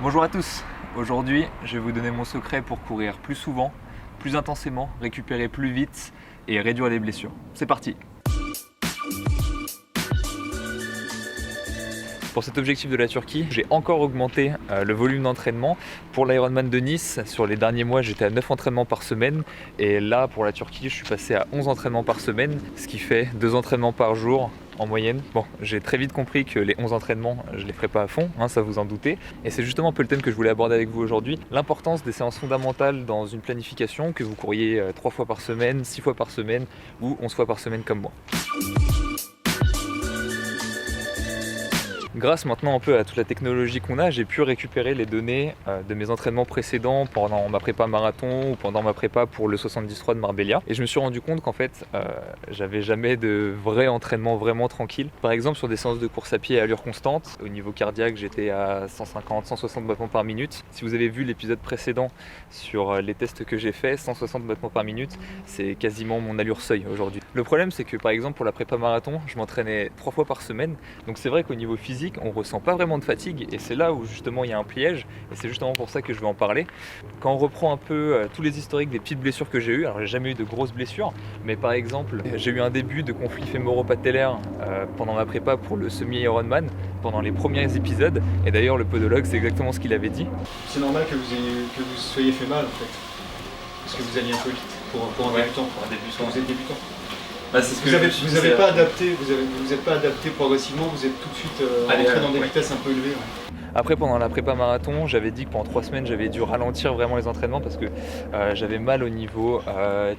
Bonjour à tous, aujourd'hui je vais vous donner mon secret pour courir plus souvent, plus intensément, récupérer plus vite et réduire les blessures. C'est parti! Pour cet objectif de la Turquie, j'ai encore augmenté le volume d'entraînement. Pour l'Ironman de Nice, sur les derniers mois, j'étais à 9 entraînements par semaine. Et là, pour la Turquie, je suis passé à 11 entraînements par semaine, ce qui fait 2 entraînements par jour en moyenne. Bon, j'ai très vite compris que les 11 entraînements, je les ferai pas à fond, ça vous en doutez. Et c'est justement un peu le thème que je voulais aborder avec vous aujourd'hui. L'importance des séances fondamentales dans une planification, que vous couriez 3 fois par semaine, 6 fois par semaine ou 11 fois par semaine comme moi. Grâce maintenant un peu à toute la technologie qu'on a, j'ai pu récupérer les données de mes entraînements précédents pendant ma prépa marathon ou pendant ma prépa pour le 73 de Marbella. Et je me suis rendu compte qu'en fait, j'avais jamais de vrai entraînement vraiment tranquille. Par exemple, sur des séances de course à pied à allure constante, au niveau cardiaque, j'étais à 150, 160 battements par minute. Si vous avez vu l'épisode précédent sur les tests que j'ai fait, 160 battements par minute, c'est quasiment mon allure seuil aujourd'hui. Le problème, c'est que par exemple, pour la prépa marathon, je m'entraînais 3 fois par semaine. Donc c'est vrai qu'au niveau physique, on ressent pas vraiment de fatigue et c'est là où justement il y a un piège et c'est justement pour ça que je vais en parler. Quand on reprend un peu tous les historiques des petites blessures que j'ai eues, alors j'ai jamais eu de grosses blessures, mais par exemple j'ai eu un début de conflit fémoro-patellaire pendant ma prépa pour le semi-Ironman, pendant les premiers épisodes, et d'ailleurs le podologue c'est exactement ce qu'il avait dit. C'est normal que vous soyez fait mal en fait, parce que vous alliez un peu vite pour un débutant. Pour un débutant. Vous êtes débutant. Bah, c'est ce que Vous n'avez pas adapté, vous êtes pas adapté progressivement, vous êtes tout de suite rentré dans des vitesses un peu élevées. Ouais. Après, pendant la prépa marathon, j'avais dit que pendant 3 semaines, j'avais dû ralentir vraiment les entraînements parce que j'avais mal au niveau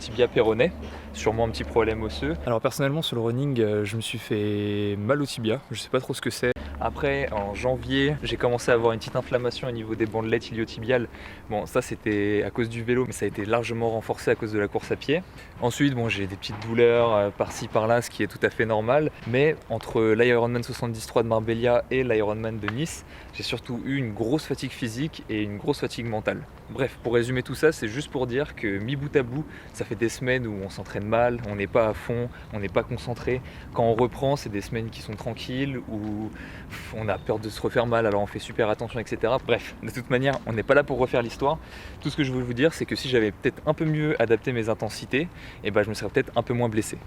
tibia péroné, sûrement un petit problème osseux. Alors personnellement, sur le running, je me suis fait mal au tibia, je sais pas trop ce que c'est. Après, en janvier, j'ai commencé à avoir une petite inflammation au niveau des bandelettes iliotibiales. Bon, ça c'était à cause du vélo, mais ça a été largement renforcé à cause de la course à pied. Ensuite, bon, j'ai des petites douleurs par-ci par-là, ce qui est tout à fait normal. Mais entre l'Ironman 73 de Marbella et l'Ironman de Nice, j'ai surtout eu une grosse fatigue physique et une grosse fatigue mentale. Bref, pour résumer tout ça, c'est juste pour dire que mis bout à bout, ça fait des semaines où on s'entraîne mal, on n'est pas à fond, on n'est pas concentré. Quand on reprend, c'est des semaines qui sont tranquilles, où on a peur de se refaire mal, alors on fait super attention, etc. Bref, de toute manière, on n'est pas là pour refaire l'histoire. Tout ce que je veux vous dire, c'est que si j'avais peut-être un peu mieux adapté mes intensités, je me serais peut-être un peu moins blessé.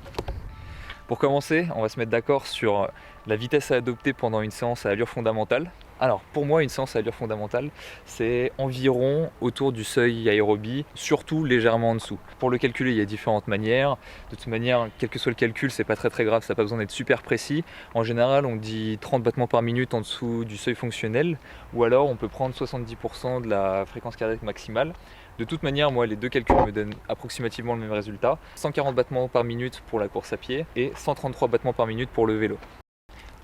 Pour commencer, on va se mettre d'accord sur la vitesse à adopter pendant une séance à allure fondamentale. Alors pour moi, une séance à allure fondamentale, c'est environ autour du seuil aérobie, surtout légèrement en dessous. Pour le calculer, il y a différentes manières. De toute manière, quel que soit le calcul, c'est pas très grave, ça n'a pas besoin d'être super précis. En général, on dit 30 battements par minute en dessous du seuil fonctionnel, ou alors on peut prendre 70% de la fréquence cardiaque maximale. De toute manière, moi, les deux calculs me donnent approximativement le même résultat. 140 battements par minute pour la course à pied et 133 battements par minute pour le vélo.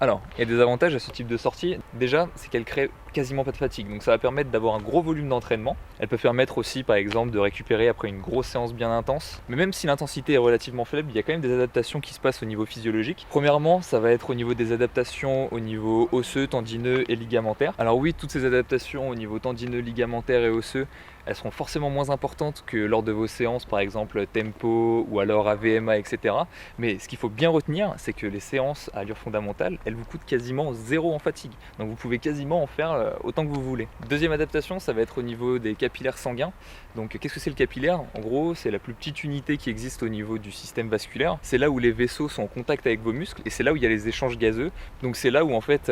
Alors, il y a des avantages à ce type de sortie. Déjà, c'est qu'elle crée quasiment pas de fatigue, donc ça va permettre d'avoir un gros volume d'entraînement. Elle peut permettre aussi, par exemple, de récupérer après une grosse séance bien intense. Mais même si l'intensité est relativement faible, il y a quand même des adaptations qui se passent au niveau physiologique. Premièrement, ça va être au niveau des adaptations au niveau osseux, tendineux et ligamentaire. Alors oui, toutes ces adaptations au niveau tendineux, ligamentaire et osseux, elles seront forcément moins importantes que lors de vos séances, par exemple tempo ou alors AVMA, etc. Mais ce qu'il faut bien retenir, c'est que les séances à allure fondamentale, elles vous coûtent quasiment zéro en fatigue. Donc vous pouvez quasiment en faire autant que vous voulez. Deuxième adaptation, ça va être au niveau des capillaires sanguins. Donc qu'est-ce que c'est le capillaire? En gros, c'est la plus petite unité qui existe au niveau du système vasculaire. C'est là où les vaisseaux sont en contact avec vos muscles et c'est là où il y a les échanges gazeux. Donc c'est là où en fait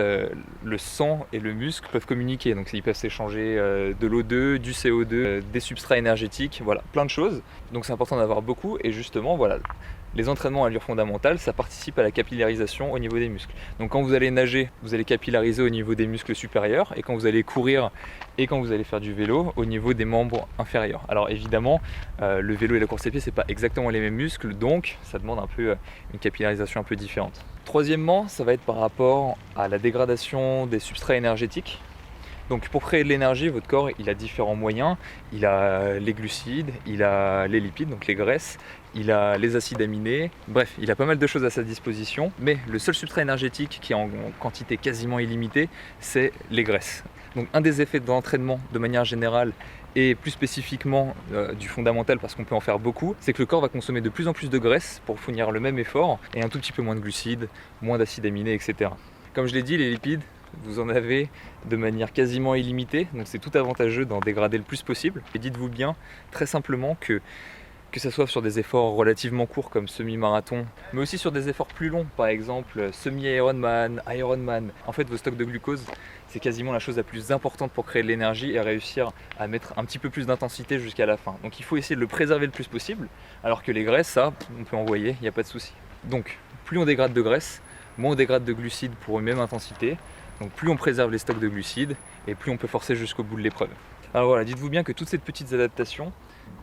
le sang et le muscle peuvent communiquer. Donc ils peuvent s'échanger de l'O2, du CO2, des substrats énergétiques, voilà, plein de choses. Donc c'est important d'avoir beaucoup et justement, voilà, les entraînements à allure fondamentale, ça participe à la capillarisation au niveau des muscles. Donc quand vous allez nager, vous allez capillariser au niveau des muscles supérieurs et quand vous allez courir et quand vous allez faire du vélo, au niveau des membres inférieurs. Alors évidemment, le vélo et la course à pied, c'est pas exactement les mêmes muscles, donc ça demande un peu une capillarisation un peu différente. Troisièmement, ça va être par rapport à la dégradation des substrats énergétiques. Donc pour créer de l'énergie, votre corps il a différents moyens. Il a les glucides, il a les lipides, donc les graisses, il a les acides aminés, bref, il a pas mal de choses à sa disposition. Mais le seul substrat énergétique qui est en quantité quasiment illimitée, c'est les graisses. Donc un des effets de l'entraînement de manière générale et plus spécifiquement du fondamental parce qu'on peut en faire beaucoup, c'est que le corps va consommer de plus en plus de graisse pour fournir le même effort et un tout petit peu moins de glucides, moins d'acides aminés, etc. Comme je l'ai dit, les lipides, vous en avez de manière quasiment illimitée, donc c'est tout avantageux d'en dégrader le plus possible. Et dites-vous bien, très simplement, que ce soit sur des efforts relativement courts comme semi-marathon, mais aussi sur des efforts plus longs, par exemple semi-Ironman, Ironman. En fait, vos stocks de glucose, c'est quasiment la chose la plus importante pour créer de l'énergie et réussir à mettre un petit peu plus d'intensité jusqu'à la fin. Donc il faut essayer de le préserver le plus possible, alors que les graisses, ça, on peut envoyer, il n'y a pas de souci. Donc, plus on dégrade de graisse, moins on dégrade de glucides pour une même intensité. Donc plus on préserve les stocks de glucides, et plus on peut forcer jusqu'au bout de l'épreuve. Alors voilà, dites-vous bien que toutes ces petites adaptations,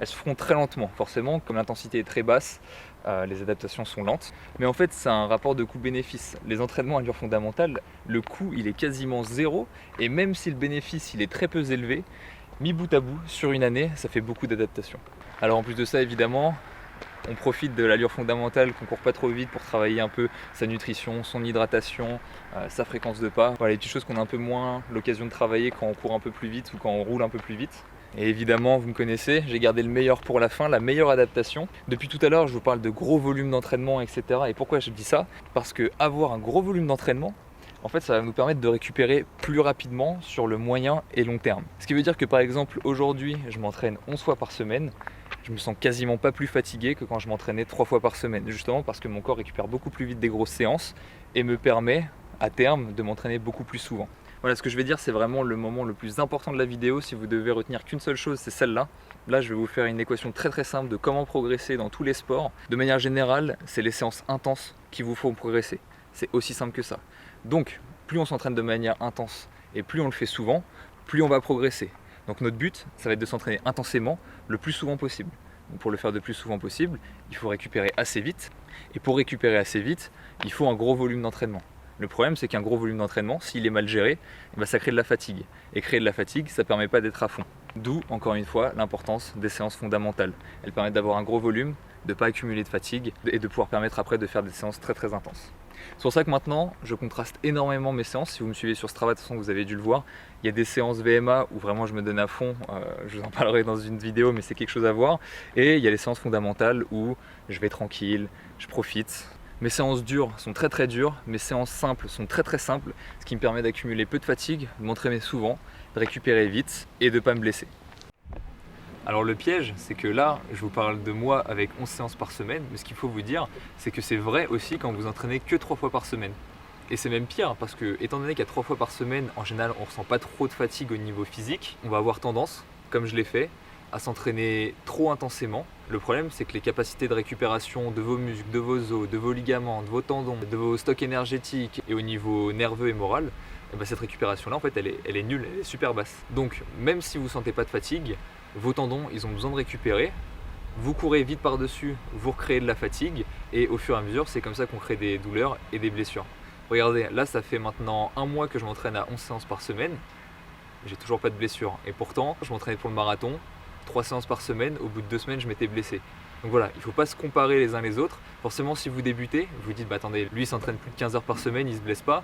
elles se feront très lentement. Forcément, comme l'intensité est très basse, les adaptations sont lentes. Mais en fait, c'est un rapport de coût-bénéfice. Les entraînements à allure fondamentale, le coût, il est quasiment zéro. Et même si le bénéfice, il est très peu élevé, mis bout à bout, sur une année, ça fait beaucoup d'adaptations. Alors en plus de ça, évidemment, on profite de l'allure fondamentale, qu'on ne court pas trop vite pour travailler un peu sa nutrition, son hydratation, sa fréquence de pas. Voilà, les petites choses qu'on a un peu moins l'occasion de travailler quand on court un peu plus vite ou quand on roule un peu plus vite. Et évidemment, vous me connaissez, j'ai gardé le meilleur pour la fin, la meilleure adaptation. Depuis tout à l'heure, je vous parle de gros volumes d'entraînement, etc. Et pourquoi je dis ça? Parce que avoir un gros volume d'entraînement, en fait, ça va nous permettre de récupérer plus rapidement sur le moyen et long terme. Ce qui veut dire que par exemple, aujourd'hui, je m'entraîne 11 fois par semaine. Je me sens quasiment pas plus fatigué que quand je m'entraînais 3 fois par semaine, justement parce que mon corps récupère beaucoup plus vite des grosses séances et me permet, à terme, de m'entraîner beaucoup plus souvent. Voilà, ce que je vais dire, c'est vraiment le moment le plus important de la vidéo. Si vous devez retenir qu'une seule chose, c'est celle-là. Là, je vais vous faire une équation très très simple de comment progresser dans tous les sports. De manière générale, c'est les séances intenses qui vous font progresser. C'est aussi simple que ça. Donc, plus on s'entraîne de manière intense et plus on le fait souvent, plus on va progresser. Donc notre but, ça va être de s'entraîner intensément le plus souvent possible. Donc pour le faire le plus souvent possible, il faut récupérer assez vite. Et pour récupérer assez vite, il faut un gros volume d'entraînement. Le problème, c'est qu'un gros volume d'entraînement, s'il est mal géré, ça crée de la fatigue. Et créer de la fatigue, ça ne permet pas d'être à fond. D'où, encore une fois, l'importance des séances fondamentales. Elles permettent d'avoir un gros volume, de ne pas accumuler de fatigue et de pouvoir permettre après de faire des séances très très intenses. C'est pour ça que maintenant, je contraste énormément mes séances. Si vous me suivez sur Strava, de toute façon, vous avez dû le voir. Il y a des séances VMA où vraiment je me donne à fond. Je vous en parlerai dans une vidéo, mais c'est quelque chose à voir. Et il y a les séances fondamentales où je vais tranquille, je profite. Mes séances dures sont très très dures, mes séances simples sont très très simples, ce qui me permet d'accumuler peu de fatigue, de m'entraîner souvent, de récupérer vite et de ne pas me blesser. Alors le piège, c'est que là, je vous parle de moi avec 11 séances par semaine, mais ce qu'il faut vous dire, c'est que c'est vrai aussi quand vous entraînez que 3 fois par semaine. Et c'est même pire, parce que étant donné qu'à 3 fois par semaine, en général, on ne ressent pas trop de fatigue au niveau physique, on va avoir tendance, comme je l'ai fait, à s'entraîner trop intensément. Le problème, c'est que les capacités de récupération de vos muscles, de vos os, de vos ligaments, de vos tendons, de vos stocks énergétiques et au niveau nerveux et moral, cette récupération-là, en fait, elle est nulle, elle est super basse. Donc, même si vous ne sentez pas de fatigue, vos tendons, ils ont besoin de récupérer. Vous courez vite par-dessus, vous recréez de la fatigue et au fur et à mesure, c'est comme ça qu'on crée des douleurs et des blessures. Regardez, là, ça fait maintenant 1 mois que je m'entraîne à 11 séances par semaine. J'ai toujours pas de blessure. Et pourtant, je m'entraînais pour le marathon, 3 séances par semaine, au bout de 2 semaines, je m'étais blessé. Donc voilà, il ne faut pas se comparer les uns les autres. Forcément, si vous débutez, vous dites, attendez, lui il s'entraîne plus de 15 heures par semaine, il se blesse pas.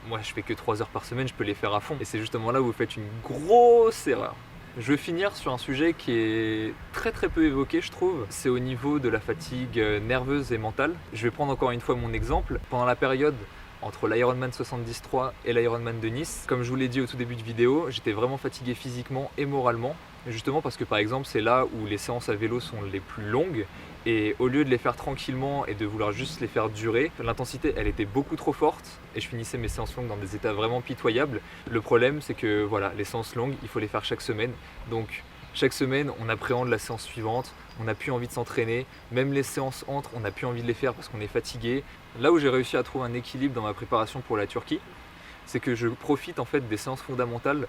Moi, je fais que 3 heures par semaine, je peux les faire à fond. Et c'est justement là où vous faites une grosse erreur. Je vais finir sur un sujet qui est très très peu évoqué, je trouve. C'est au niveau de la fatigue nerveuse et mentale. Je vais prendre encore une fois mon exemple. Pendant la période entre l'Ironman 73 et l'Ironman de Nice, comme je vous l'ai dit au tout début de vidéo, j'étais vraiment fatigué physiquement et moralement. Justement parce que par exemple, c'est là où les séances à vélo sont les plus longues. Et au lieu de les faire tranquillement et de vouloir juste les faire durer, l'intensité elle était beaucoup trop forte et je finissais mes séances longues dans des états vraiment pitoyables. Le problème c'est que voilà, les séances longues, il faut les faire chaque semaine. Donc chaque semaine, on appréhende la séance suivante, on n'a plus envie de s'entraîner. Même les séances entre, on n'a plus envie de les faire parce qu'on est fatigué. Là où j'ai réussi à trouver un équilibre dans ma préparation pour la Turquie, c'est que je profite en fait des séances fondamentales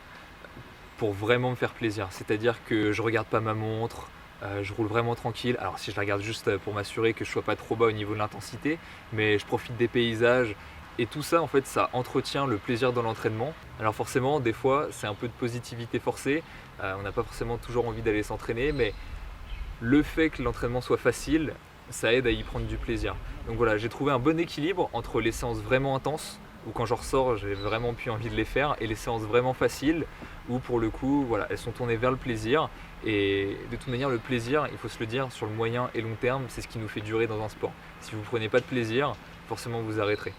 pour vraiment me faire plaisir. C'est-à-dire que je regarde pas ma montre, je roule vraiment tranquille. Alors si je la regarde juste pour m'assurer que je sois pas trop bas au niveau de l'intensité, mais je profite des paysages. Et tout ça, en fait, ça entretient le plaisir dans l'entraînement. Alors forcément, des fois, c'est un peu de positivité forcée. On n'a pas forcément toujours envie d'aller s'entraîner, mais le fait que l'entraînement soit facile, ça aide à y prendre du plaisir. Donc voilà, j'ai trouvé un bon équilibre entre les séances vraiment intenses, où quand je ressors, j'ai vraiment plus envie de les faire, et les séances vraiment faciles, où pour le coup, voilà, elles sont tournées vers le plaisir. Et de toute manière, le plaisir, il faut se le dire, sur le moyen et long terme, c'est ce qui nous fait durer dans un sport. Si vous ne prenez pas de plaisir, forcément vous arrêterez.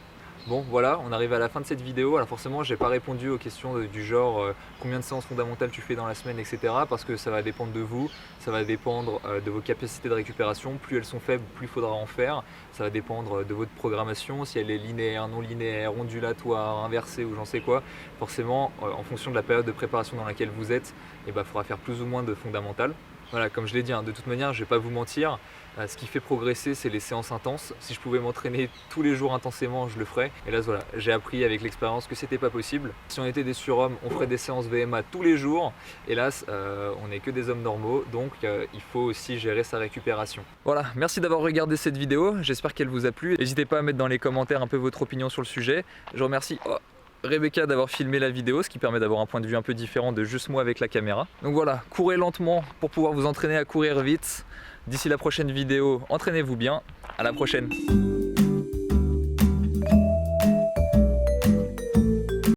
Bon voilà, on arrive à la fin de cette vidéo. Alors forcément j'ai pas répondu aux questions du genre combien de séances fondamentales tu fais dans la semaine, etc. Parce que ça va dépendre de vous, ça va dépendre de vos capacités de récupération. Plus elles sont faibles, plus il faudra en faire. Ça va dépendre de votre programmation, si elle est linéaire, non linéaire, ondulatoire, inversée ou j'en sais quoi. Forcément en fonction de la période de préparation dans laquelle vous êtes, il faudra faire plus ou moins de fondamentales. Voilà, comme je l'ai dit, de toute manière, je ne vais pas vous mentir, ce qui fait progresser, c'est les séances intenses. Si je pouvais m'entraîner tous les jours intensément, je le ferais. Et là, voilà, j'ai appris avec l'expérience que c'était pas possible. Si on était des surhommes, on ferait des séances VMA tous les jours. Hélas, on n'est que des hommes normaux, donc il faut aussi gérer sa récupération. Voilà, merci d'avoir regardé cette vidéo. J'espère qu'elle vous a plu. N'hésitez pas à mettre dans les commentaires un peu votre opinion sur le sujet. Je remercie Rebecca d'avoir filmé la vidéo, ce qui permet d'avoir un point de vue un peu différent de juste moi avec la caméra. Donc voilà, courez lentement pour pouvoir vous entraîner à courir vite. D'ici la prochaine vidéo, entraînez-vous bien. À la prochaine.